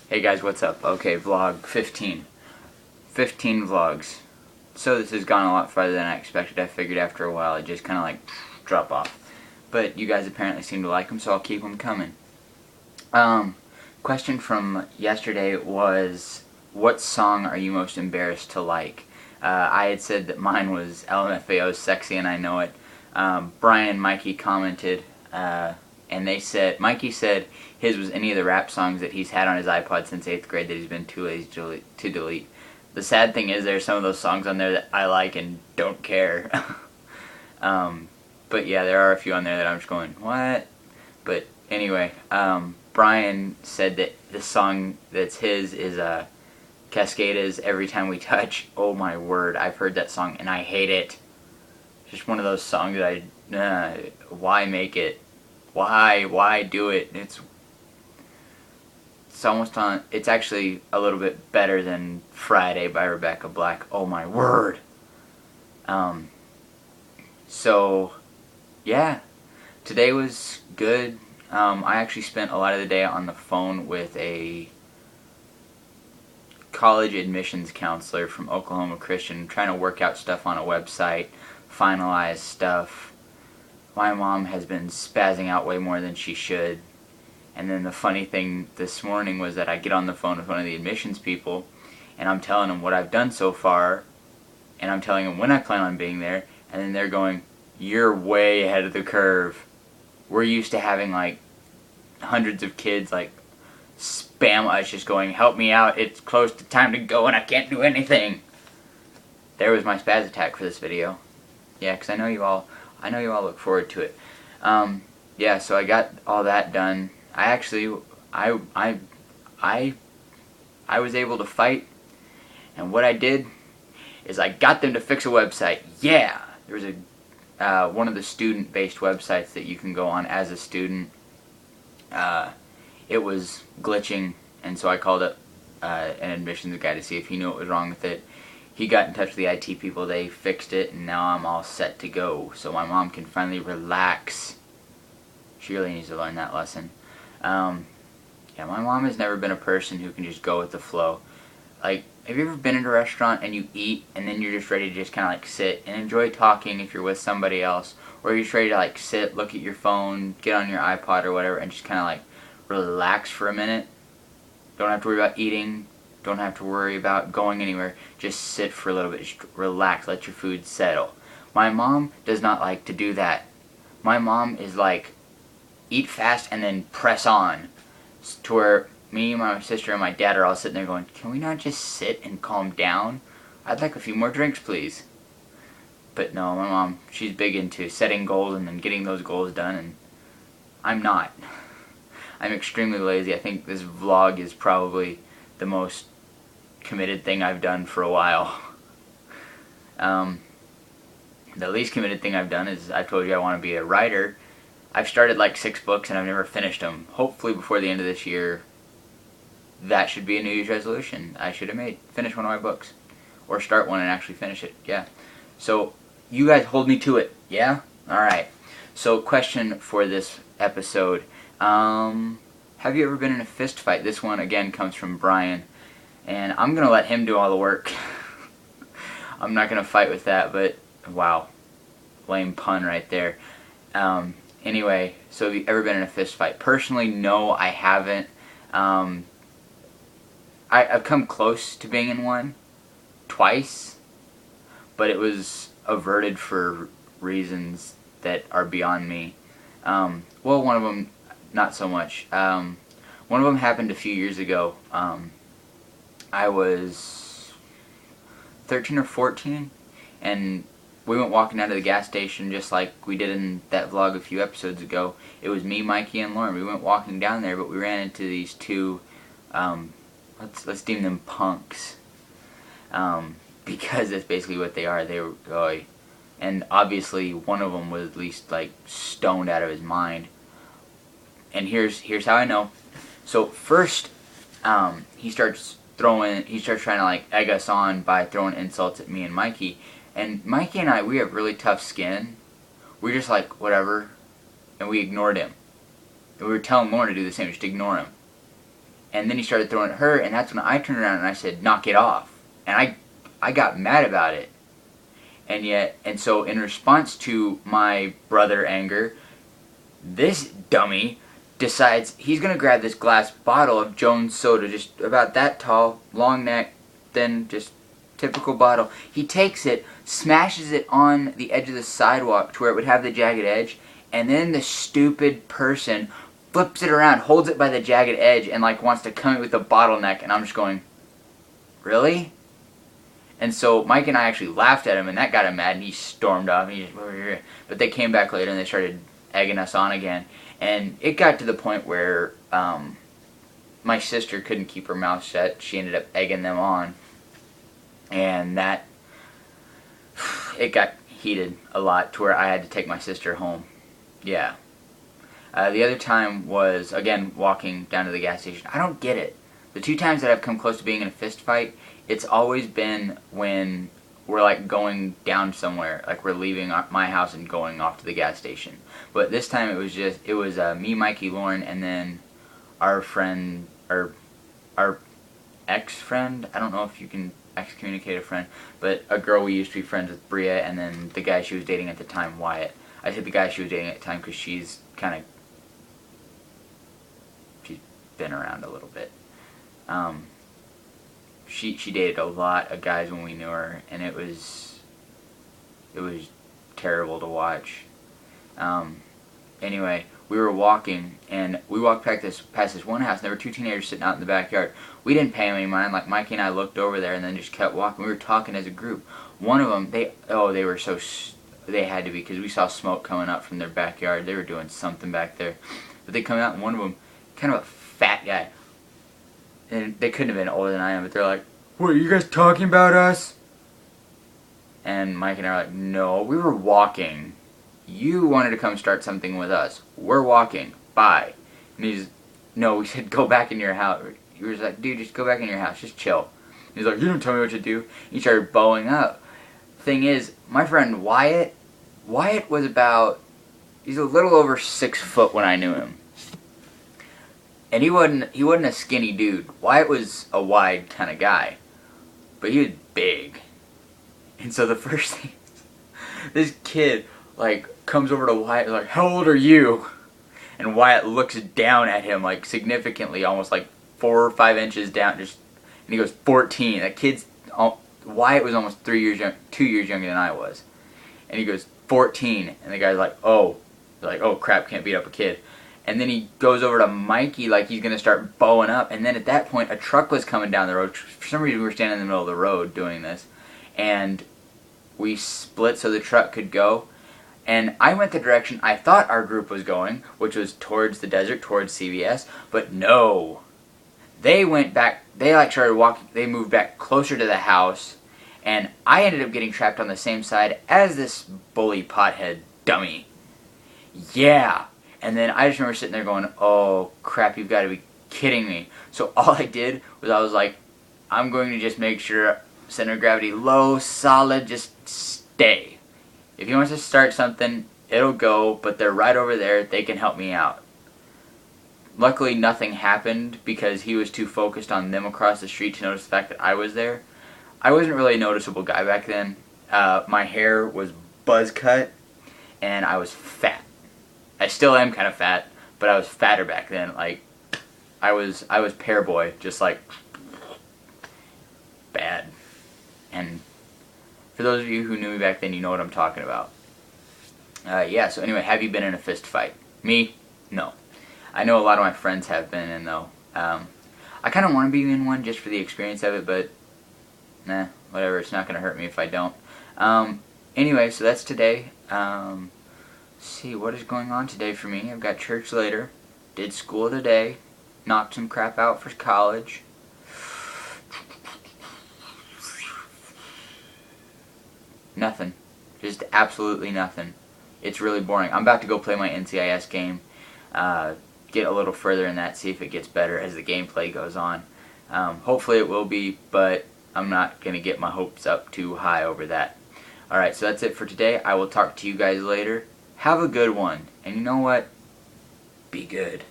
Hey guys, what's up? Okay, vlog 15. 15 vlogs. So this has gone a lot farther than I expected. I figured after a while it'd just kind of like drop off. But you guys apparently seem to like them, so I'll keep them coming. Question from yesterday was, what song are you most embarrassed to like? I had said that mine was LMFAO's Sexy and I Know It. Brian and Mikey commented, and they said, Mikey said his was any of the rap songs that he's had on his iPod since 8th grade that he's been too lazy to delete. The sad thing is there's some of those songs on there that I like and don't care. But yeah, there are a few on there that I'm just going, what? But anyway, Brian said that the song that's his is Cascada's Every Time We Touch. Oh my word, I've heard that song and I hate it. It's just one of those songs that why make it? Why do it? It's almost on, it's actually a little bit better than Friday by Rebecca Black. Oh my word. So yeah, today was good. I actually spent a lot of the day on the phone with a college admissions counselor from Oklahoma Christian, trying to work out stuff on a website, finalize stuff. My mom has been spazzing out way more than she should. And then the funny thing this morning was that I get on the phone with one of the admissions people, and I'm telling them what I've done so far, and I'm telling them when I plan on being there, and then they're going, "You're way ahead of the curve. We're used to having like hundreds of kids like spam us just going, 'Help me out, it's close to time to go and I can't do anything.'" There was my spaz attack for this video. Yeah, because I know you all look forward to it. Yeah, so I got all that done. I was able to fight, and what I did is I got them to fix a website. Yeah, there was a one of the student-based websites that you can go on as a student. It was glitching, and so I called up an admissions guy to see if he knew what was wrong with it. He got in touch with the IT people, they fixed it, and now I'm all set to go. So my mom can finally relax. She really needs to learn that lesson. Yeah, my mom has never been a person who can just go with the flow. Like, have you ever been in a restaurant and you eat and then you're just ready to just kind of like sit and enjoy talking if you're with somebody else? Or you're just ready to like sit, look at your phone, get on your iPod or whatever and just kind of like relax for a minute? Don't have to worry about eating. Don't have to worry about going anywhere. Just sit for a little bit. Just relax. Let your food settle. My mom does not like to do that. My mom is like, eat fast and then press on. To where me, my sister, and my dad are all sitting there going, "Can we not just sit and calm down? I'd like a few more drinks, please." But no, my mom, she's big into setting goals and then getting those goals done, and I'm not. I'm extremely lazy. I think this vlog is probably the most committed thing I've done for a while. The least committed thing I've done is I've told you I want to be a writer. I've started like 6 books and I've never finished them. Hopefully before the end of this year, that should be a New Year's resolution I should have finish one of my books. Or start one and actually finish it, yeah. So, you guys hold me to it, yeah? Alright. So, question for this episode. Have you ever been in a fist fight? This one, again, comes from Brian. And I'm going to let him do all the work. I'm not going to fight with that, but, wow. Lame pun right there. Anyway, so have you ever been in a fist fight? Personally, no, I haven't. I've come close to being in one twice, but it was averted for reasons that are beyond me. Well, one of them, not so much. One of them happened a few years ago. I was 13 or 14, and we went walking down to the gas station just like we did in that vlog a few episodes ago. It was me, Mikey, and Lauren. We went walking down there, but we ran into these two, let's deem them punks. Because that's basically what they are. They were, and obviously one of them was at least like stoned out of his mind. And here's how I know. So first, he starts trying to like egg us on by throwing insults at me and Mikey. And Mikey and I, we have really tough skin. We're just like, whatever. And we ignored him. And we were telling Lauren to do the same, just ignore him. And then he started throwing at her, and that's when I turned around and I said, knock it off. And I got mad about it. And so in response to my brother anger, this dummy decides he's going to grab this glass bottle of Jones soda, just about that tall, long neck, thin, just typical bottle. He takes it, smashes it on the edge of the sidewalk to where it would have the jagged edge, and then the stupid person flips it around, holds it by the jagged edge, and like wants to come in with a bottleneck, and I'm just going, really? And so Mike and I actually laughed at him, and that got him mad, and he stormed off. And he just, but they came back later, and they started egging us on again. And it got to the point where my sister couldn't keep her mouth shut. She ended up egging them on, and that it got heated a lot to where I had to take my sister home. Yeah. The other time was, again, walking down to the gas station. I don't get it. The 2 times that I've come close to being in a fist fight, it's always been when we're like going down somewhere, like we're leaving my house and going off to the gas station. But this time it was me, Mikey, Lauren, and then our friend, or our ex-friend. I don't know if you can excommunicate a friend, but a girl we used to be friends with, Bria, and then the guy she was dating at the time, Wyatt. I said the guy she was dating at the time because she's been around a little bit. She dated a lot of guys when we knew her, and it was terrible to watch. Anyway, we were walking, and we walked past this one house, and there were 2 teenagers sitting out in the backyard. We didn't pay them any mind. Like, Mikey and I looked over there and then just kept walking. We were talking as a group. One of them, they had to be, because we saw smoke coming up from their backyard. They were doing something back there. But they come out, and one of them, kind of a fat guy, and they couldn't have been older than I am, but they're like, "What, are you guys talking about us?" And Mike and I are like, "No, we were walking. You wanted to come start something with us. We're walking. Bye." And no, we said, "Go back in your house." He was like, "Dude, just go back in your house. Just chill." He's like, "You don't tell me what to do." He started bowing up. Thing is, my friend Wyatt was he's a little over 6 foot when I knew him. And he wasn't a skinny dude. Wyatt was a wide kind of guy, but he was big. And so the first thing, this kid like comes over to Wyatt, like, "How old are you?" And Wyatt looks down at him like significantly, almost like 4 or 5 inches down, and he goes, 14. That Wyatt was almost 2 years younger than I was, and he goes, 14. And the guy's like, "Oh," they're like, "Oh crap, can't beat up a kid." And then he goes over to Mikey like he's going to start bowing up. And then at that point, a truck was coming down the road. For some reason, we were standing in the middle of the road doing this. And we split so the truck could go. And I went the direction I thought our group was going, which was towards the desert, towards CVS. But no. They went back. They like started walking. They moved back closer to the house. And I ended up getting trapped on the same side as this bully pothead dummy. Yeah. And then I just remember sitting there going, "Oh crap, you've got to be kidding me." So all I did was I was like, I'm going to just make sure center of gravity low, solid, just stay. If he wants to start something, it'll go, but they're right over there, they can help me out. Luckily nothing happened because he was too focused on them across the street to notice the fact that I was there. I wasn't really a noticeable guy back then. My hair was buzz cut, and I was fat. I still am kind of fat, but I was fatter back then. Like, I was pear boy, just like bad. And for those of you who knew me back then, you know what I'm talking about. Yeah, so anyway, have you been in a fist fight? Me? No. I know a lot of my friends have been in, though. I kind of want to be in one just for the experience of it, but nah, whatever, it's not going to hurt me if I don't. Anyway, so that's today. See, what is going on today for me? I've got church later, did school today, knocked some crap out for college. Nothing. Just absolutely nothing. It's really boring. I'm about to go play my NCIS game, get a little further in that, see if it gets better as the gameplay goes on. Hopefully it will be, but I'm not going to get my hopes up too high over that. Alright, so that's it for today. I will talk to you guys later. Have a good one. And you know what? Be good.